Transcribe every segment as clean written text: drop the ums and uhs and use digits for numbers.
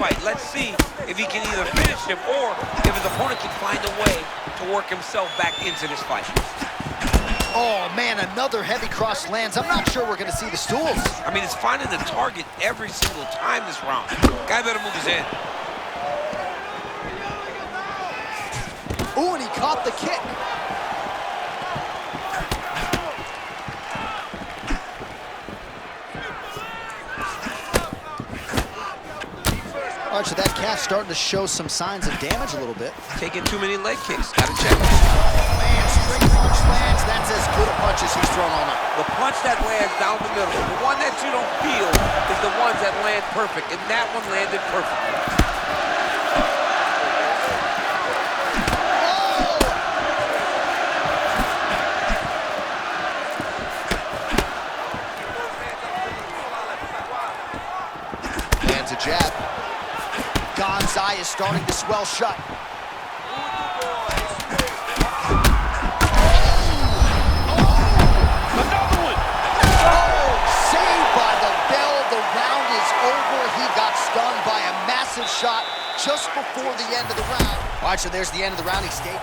fight. Let's see if he can either finish him or if his opponent can find a way to work himself back into this fight. Oh, man, another heavy cross lands. I'm not sure we're going to see the stools. I mean, it's finding the target every single time this round. Guy better move his head. Ooh, and he caught the kick. All right, so that calf's starting to show some signs of damage a little bit. Taking too many leg kicks. Gotta check. Man, straight punch lands. That's as good a punch as he's thrown all night. The punch that lands down the middle, the one that you don't feel, is the ones that land perfect, and that one landed perfectly. Lands a jab. Gon's eye is starting to swell shut. Another one! Oh, saved by the bell. The round is over. He got stunned by a massive shot just before the end of the round. All right, so there's the end of the round. He stayed.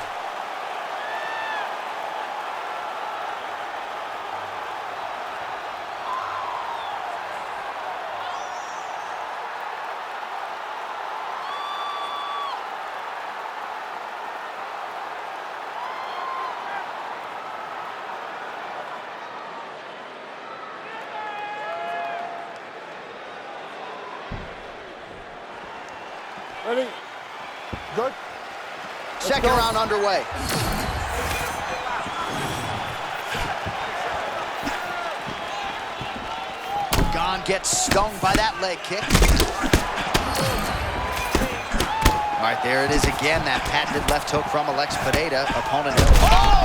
Ready? Good. Second round underway. Gon gets stung by that leg kick. All right, there it is again, that patented left hook from Alex Pineda. Opponent. Oh!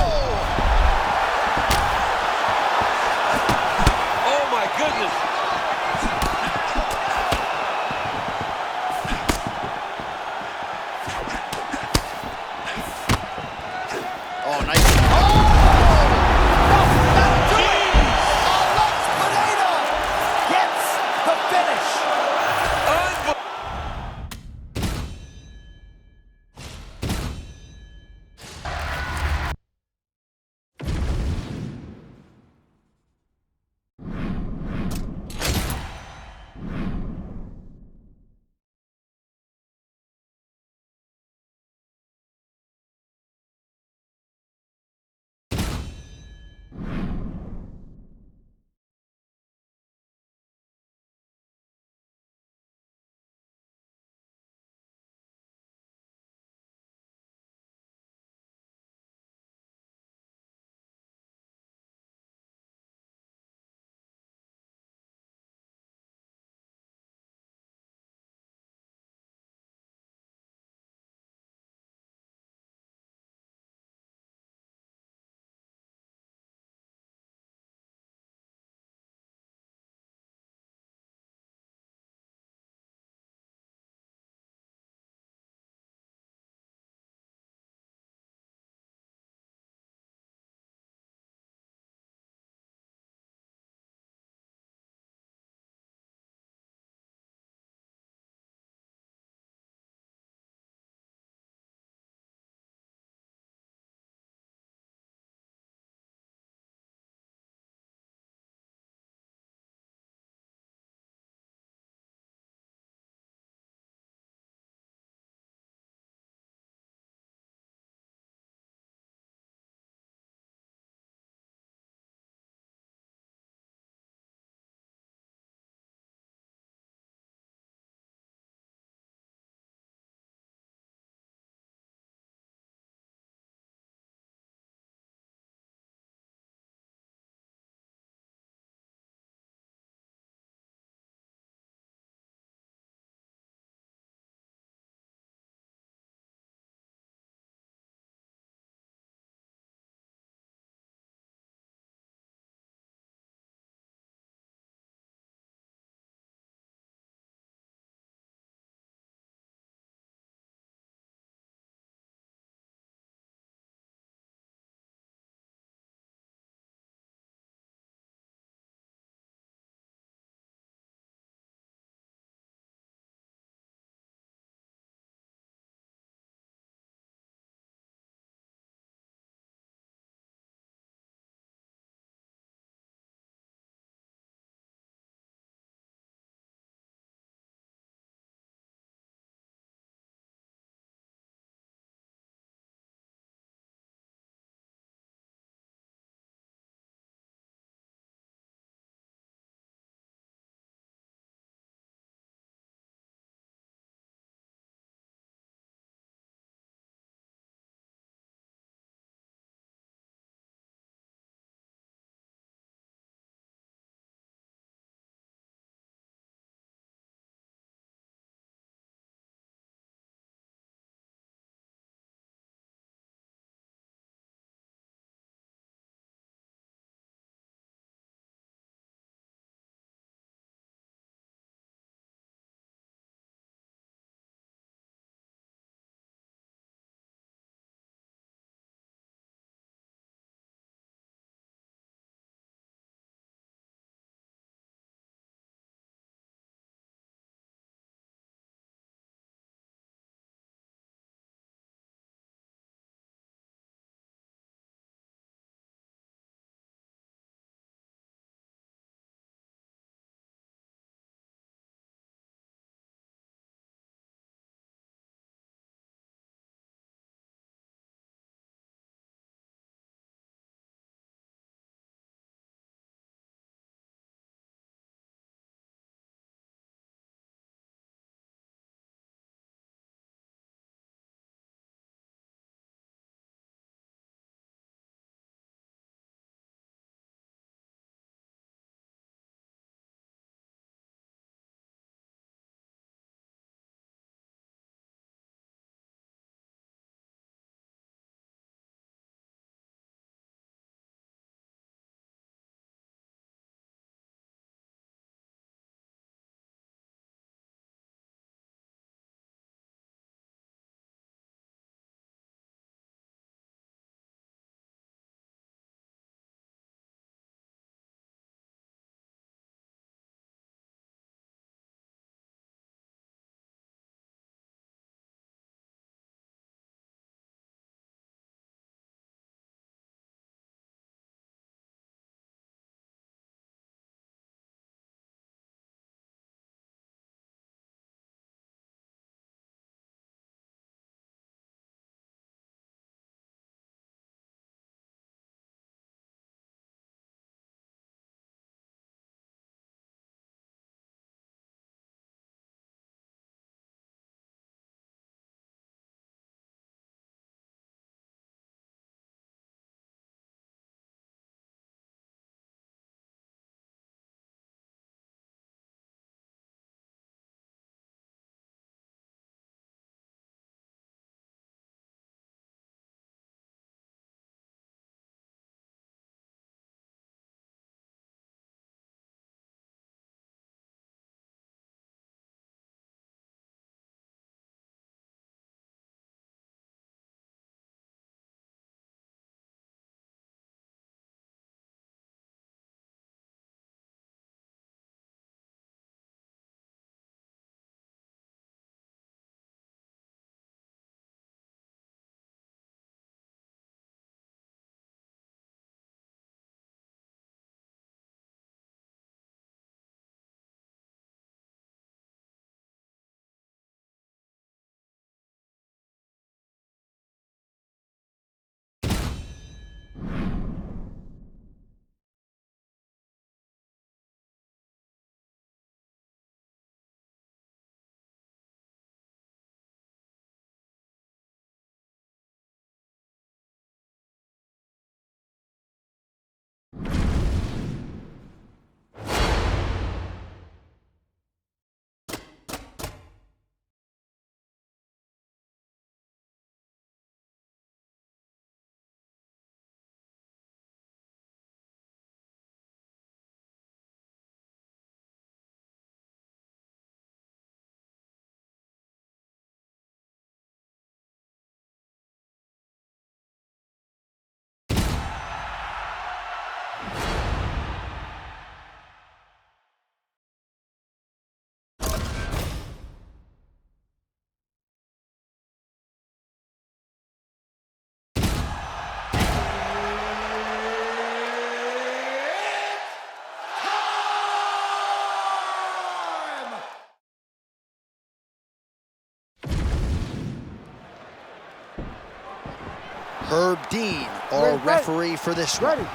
Herb Dean, our referee for this one. Ready.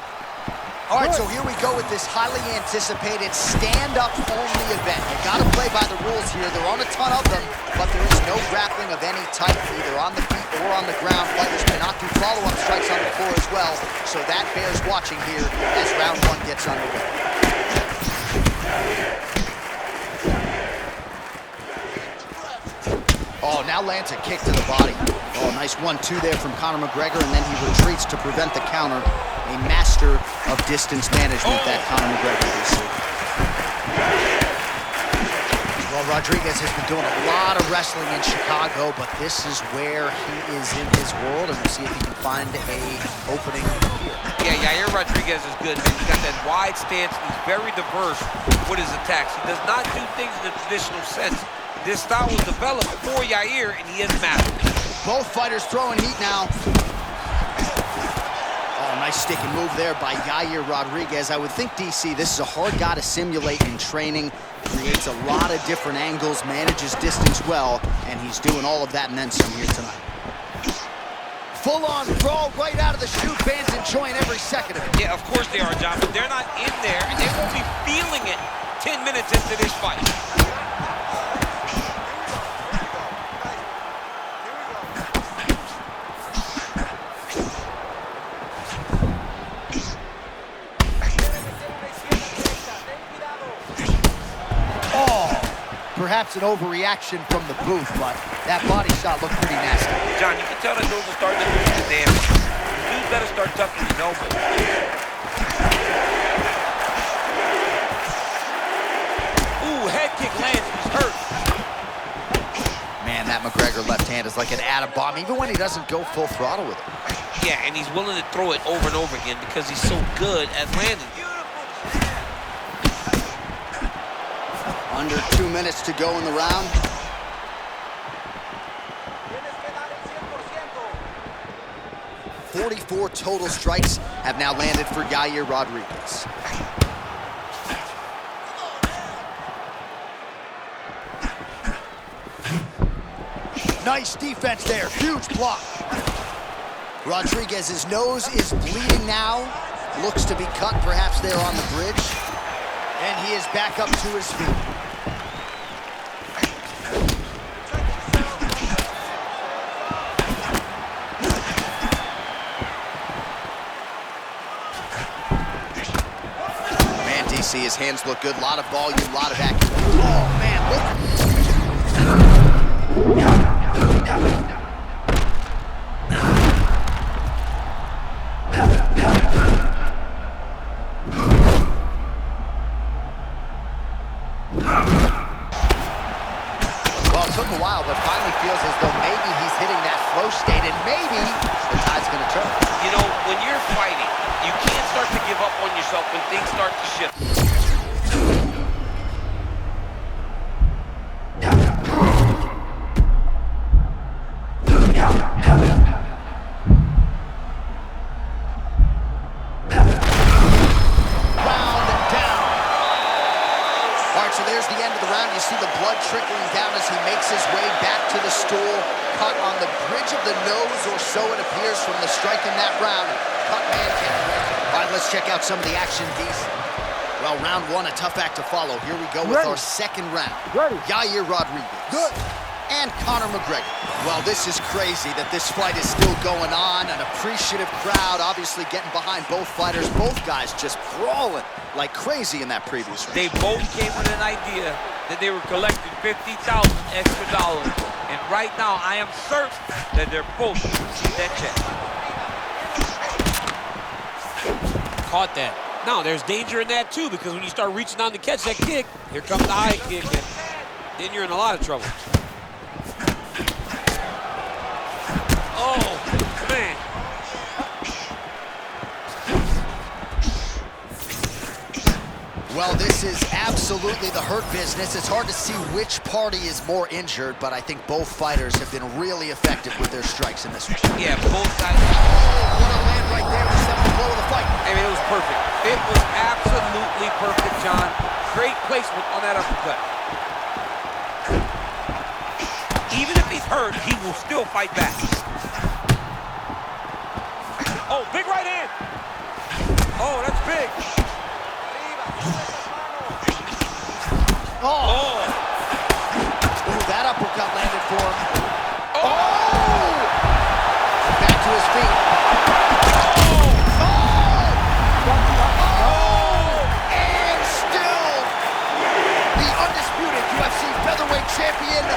All right, so here we go with this highly anticipated stand-up only event. You gotta play by the rules here. There aren't a ton of them, but there is no grappling of any type, either on the feet or on the ground. Fighters cannot do follow-up strikes on the floor as well, so that bears watching here as round one gets underway. Oh, now lands a kick to the body. Oh, nice 1-2 there from Conor McGregor, and then he retreats to prevent the counter. A master of distance management, that Conor McGregor is. Well, Rodriguez has been doing a lot of wrestling in Chicago, but this is where he is in his world, and we'll see if he can find a opening here. Yeah, Yair Rodriguez is good, man. He's got that wide stance. He's very diverse with his attacks. He does not do things in the traditional sense. This style was developed for Yair, and he has mastered it. Both fighters throwing heat now. Oh, nice stick and move there by Yair Rodriguez. I would think, DC, this is a hard guy to simulate in training. Creates a lot of different angles, manages distance well, and he's doing all of that and then some here tonight. Full-on brawl right out of the chute. Fans enjoying every second of it. Yeah, of course they are, John, but they're not in there, and they won't be feeling it 10 minutes into this fight. Perhaps an overreaction from the booth, but that body shot looked pretty nasty. John, you can tell that those are starting to lose the damage. Dude better start tucking his elbow. Ooh, head kick lands, he's hurt. Man, that McGregor left hand is like an atom bomb, even when he doesn't go full throttle with it. Yeah, and he's willing to throw it over and over again because he's so good at landing. Under 2 minutes to go in the round. .44 total strikes have now landed for Yair Rodriguez. Nice defense there, huge block. Rodriguez's nose is bleeding now. Looks to be cut, perhaps there on the bridge. And he is back up to his feet. See his hands look good, a lot of volume, a lot of action. Oh man, look. Well, it took a while, but finally feels as though maybe he's hitting that flow state, and maybe the tide's gonna turn. You know, when you're fighting, you can't start to give up on yourself when things start to shift. So there's the end of the round. You see the blood trickling down as he makes his way back to the stool. Cut on the bridge of the nose, or so it appears from the strike in that round. Cut man can't win. All right, let's check out some of the action, Beast. Well, round one, a tough act to follow. Here we go with our second round. Yair Rodriguez. Good. And Conor McGregor. Well, this is crazy that this fight is still going on. An appreciative crowd obviously getting behind both fighters. Both guys just brawling like crazy in that previous round. They both came with an idea that they were collecting $50,000 extra dollars. And right now, I am certain that they're both going to receive that check. Caught that. Now, there's danger in that, too, because when you start reaching down to catch that kick, here comes the high kick, and then you're in a lot of trouble. Oh, man. Well, this is absolutely the hurt business. It's hard to see which party is more injured, but I think both fighters have been really effective with their strikes in this one. Yeah, both guys. Oh, what a land right there to set the blow of the fight. I mean, it was perfect. It was absolutely perfect, John. Great placement on that uppercut. Even if he's hurt, he will still fight back. Oh, big right hand. Oh, that's big. Oh! Oh! Ooh, that uppercut landed for him. Oh! Back to his feet. And still, the undisputed UFC featherweight champion.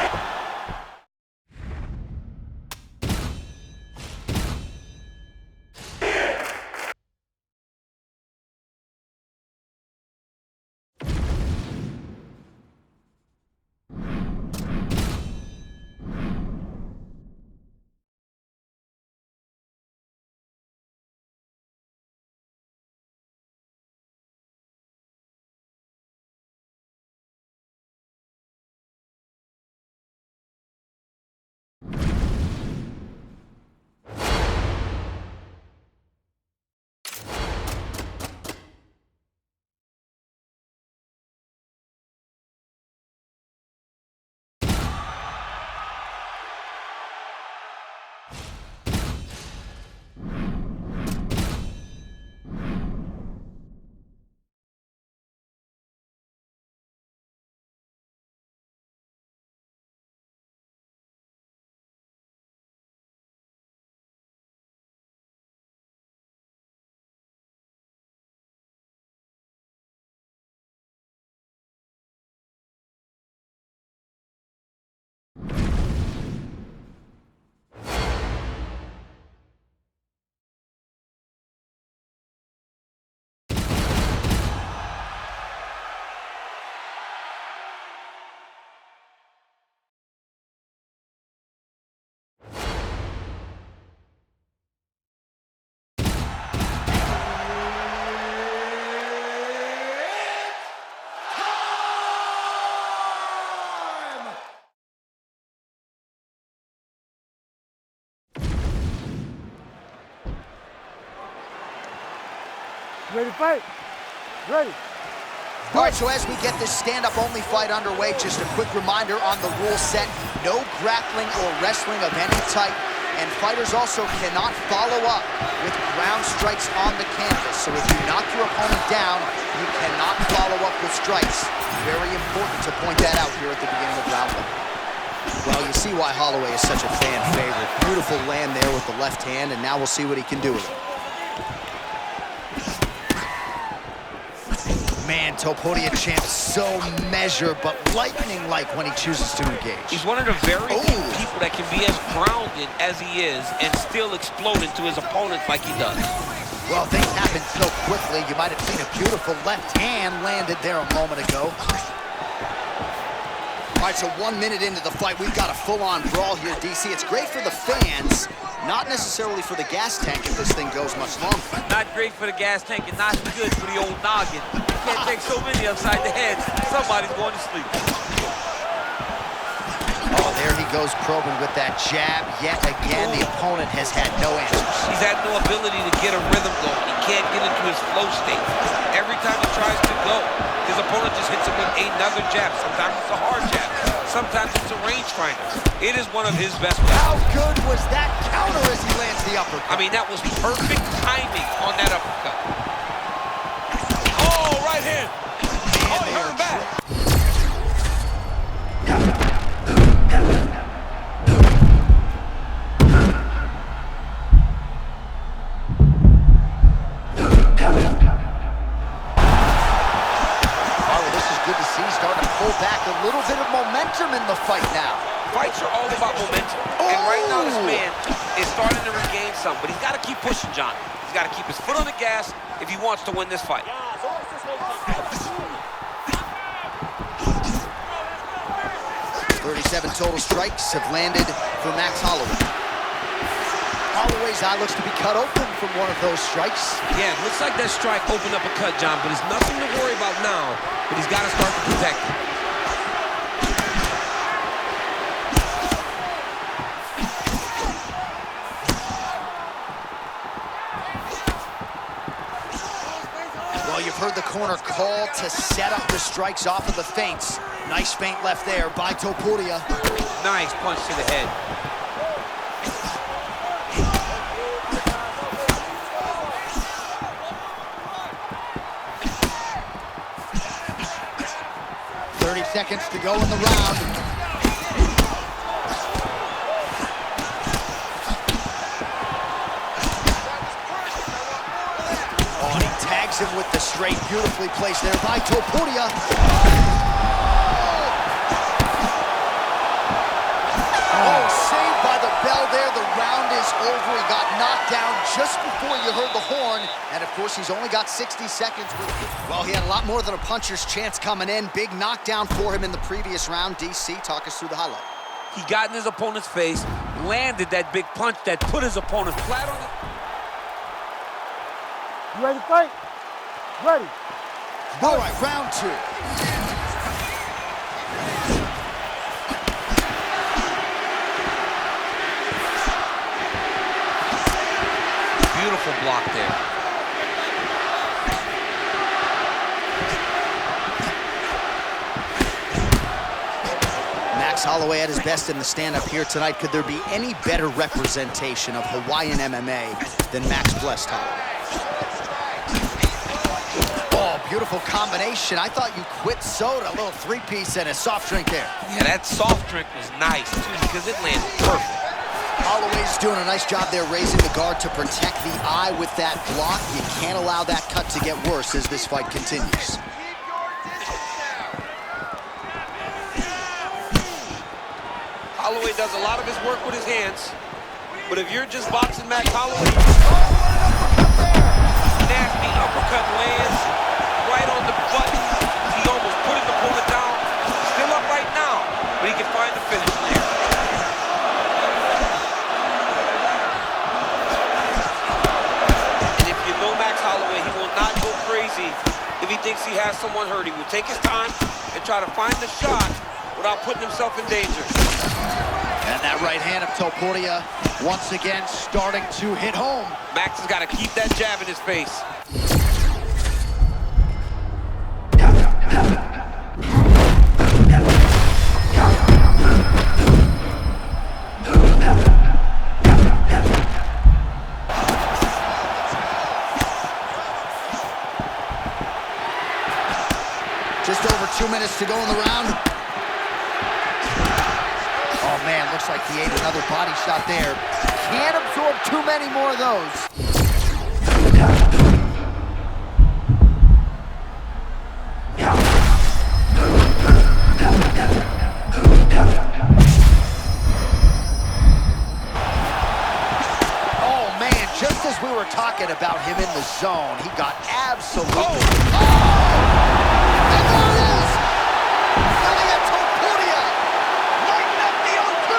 Ready to fight? Ready. All right, so as we get this stand-up-only fight underway, just a quick reminder on the rule set. No grappling or wrestling of any type, and fighters also cannot follow up with ground strikes on the canvas. So if you knock your opponent down, you cannot follow up with strikes. Very important to point that out here at the beginning of round one. Well, you see why Holloway is such a fan favorite. Beautiful land there with the left hand, and now we'll see what he can do with it. Man, Topuria champ so measured, but lightning-like when he chooses to engage. He's one of the very few people that can be as grounded as he is and still explode into his opponents like he does. Well, things happen so quickly. You might have seen a beautiful left hand landed there a moment ago. All right, so 1 minute into the fight, we've got a full-on brawl here, DC. It's great for the fans, not necessarily for the gas tank if this thing goes much longer. Not great for the gas tank and not good for the old noggin. You can't take so many upside the head. Somebody's going to sleep. Oh, there he goes probing with that jab. Yet again, the opponent has had no answers. He's had no ability to get a rhythm going. He can't get into his flow state. Every time he tries to go, his opponent just hits him with another jab. Sometimes it's a hard jab. Sometimes it's a rangefinder. It is one of his best weapons. How good was that counter as he lands the uppercut? I mean, that was perfect timing on that uppercut. Oh, right hand. Oh, he hurt him back. Back a little bit of momentum in the fight now. Fights are all about momentum. And right now this man is starting to regain some, but he's got to keep pushing, John. He's got to keep his foot on the gas if he wants to win this fight. 37 total strikes have landed for Max Holloway. Holloway's eye looks to be cut open from one of those strikes. Yeah, it looks like that strike opened up a cut, John, but it's nothing to worry about now, but he's got to start to protect it. You've heard the corner call to set up the strikes off of the feints. Nice feint left there by Topuria. Nice punch to the head. 30 seconds to go in the round. Oh, and he tags him with the straight. Beautifully placed there by Topuria. Oh, saved by the bell there. The round is over. He got knocked down just before you heard the horn. And, of course, he's only got 60 seconds. Well, he had a lot more than a puncher's chance coming in. Big knockdown for him in the previous round. DC, talk us through the highlight. He got in his opponent's face, landed that big punch that put his opponent flat on it. You ready to fight? Ready. All right, round two. Beautiful block there. Max Holloway at his best in the stand-up here tonight. Could there be any better representation of Hawaiian MMA than Max Blessed Holloway? Oh, beautiful combination. I thought you quit soda. A little three-piece and a soft drink there. Yeah, that soft drink was nice, too, because it landed perfect. Holloway's doing a nice job there raising the guard to protect the eye with that block. You can't allow that cut to get worse as this fight continues. Holloway does a lot of his work with his hands, but if you're just boxing Max Holloway, nasty uppercut lands right on the button. He almost put his opponent down. Still up right now, but he can find the finish there. And if you know Max Holloway, he will not go crazy if he thinks he has someone hurt. He will take his time and try to find the shot without putting himself in danger. And that right hand of Topuria once again starting to hit home. Max has got to keep that jab in his face. Just over 2 minutes to go in the round. Oh, man, looks like he ate another body shot there. Can't absorb too many more of those. Oh, man, just as we were talking about him in the zone, he got absolutely... Oh! And there it is! Ilya Topuria! Lighting up the O2!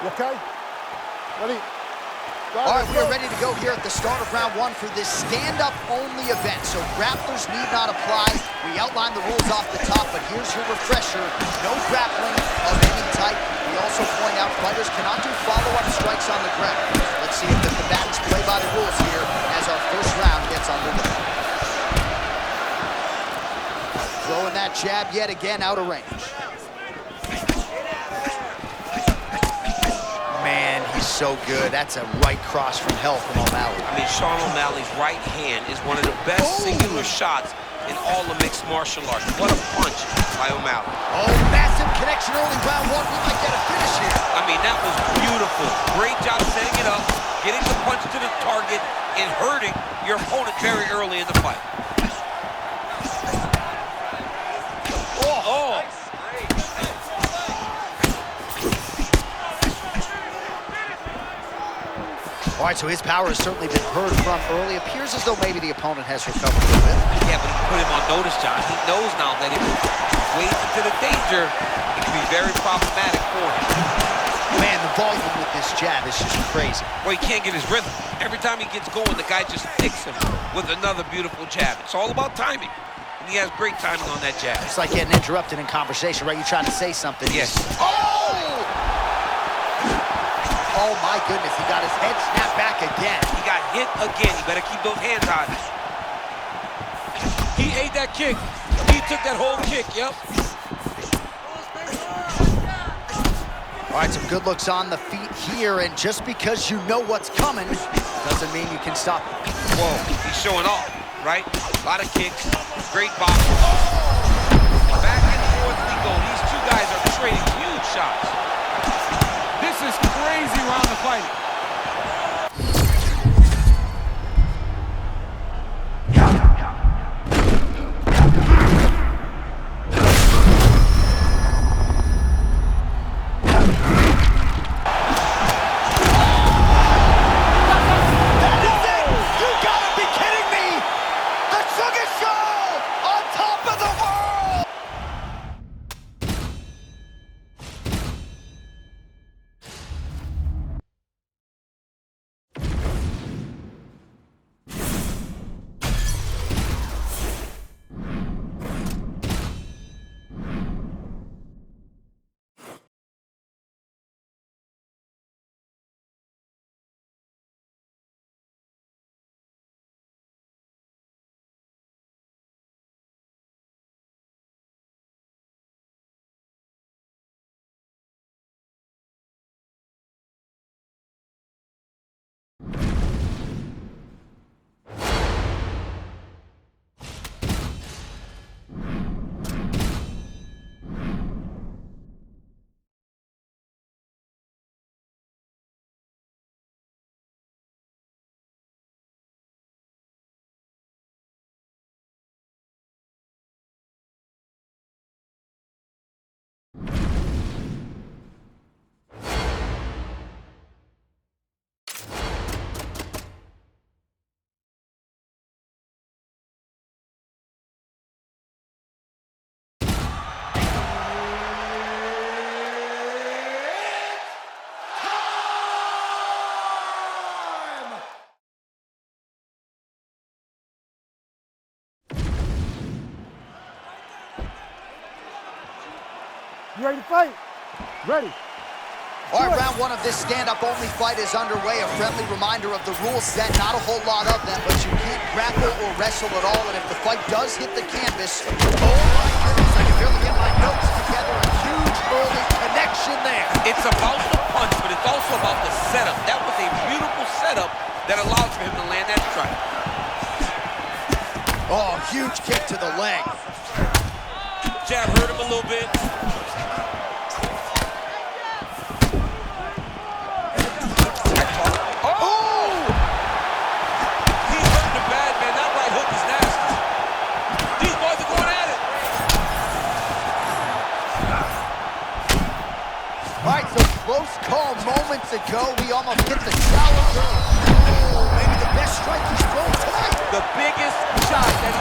You okay? Ready? All right, we are ready to go here at the start of round one for this stand-up only event. So grapplers need not apply. We outlined the rules off the top, but here's your refresher. No grappling of any type. We also point out fighters cannot do follow-up strikes on the ground. Let's see if the combatants play by the rules here as our first round gets underway. Throwing that jab yet again out of range. Man, he's so good. That's a right cross from hell from O'Malley. I mean, Sean O'Malley's right hand is one of the best singular shots in all of mixed martial arts. What a punch by O'Malley. Oh, massive connection early round one. We might get a finish here. I mean, that was beautiful. Great job setting it up, getting the punch to the target and hurting your opponent very early in the fight. Oh! All right, so his power has certainly been heard from early. Appears as though maybe the opponent has recovered a little bit. Yeah, but he put him on notice, John. He knows now that if he wades into the danger, it can be very problematic for him. Man, the volume with this jab is just crazy. Well, he can't get his rhythm. Every time he gets going, the guy just sticks him with another beautiful jab. It's all about timing. And he has great timing on that jab. It's like getting interrupted in conversation, right? You're trying to say something. Yes. Oh, my goodness. He got his head snapped back again. He got hit again. You better keep those hands on him. He ate that kick. He took that whole kick, yep. All right, some good looks on the feet here, and just because you know what's coming doesn't mean you can stop it. Whoa, he's showing off, right? A lot of kicks, great boxing. Back and forth we go. These two guys are trading huge shots. This is crazy round of fighting. You ready to fight? Ready. All right, round one of this stand-up-only fight is underway. A friendly reminder of the rule set. Not a whole lot of them, but you can't grapple or wrestle at all. And if the fight does hit the canvas, oh my goodness, I can barely get my notes together. A huge early connection there. It's about the punch, but it's also about the setup. That was a beautiful setup that allowed for him to land that strike. Oh, huge kick to the leg. Jab hurt him a little bit. Close call moments ago. We almost hit the challenger. Oh, maybe the best strike he's thrown tonight. The biggest shot that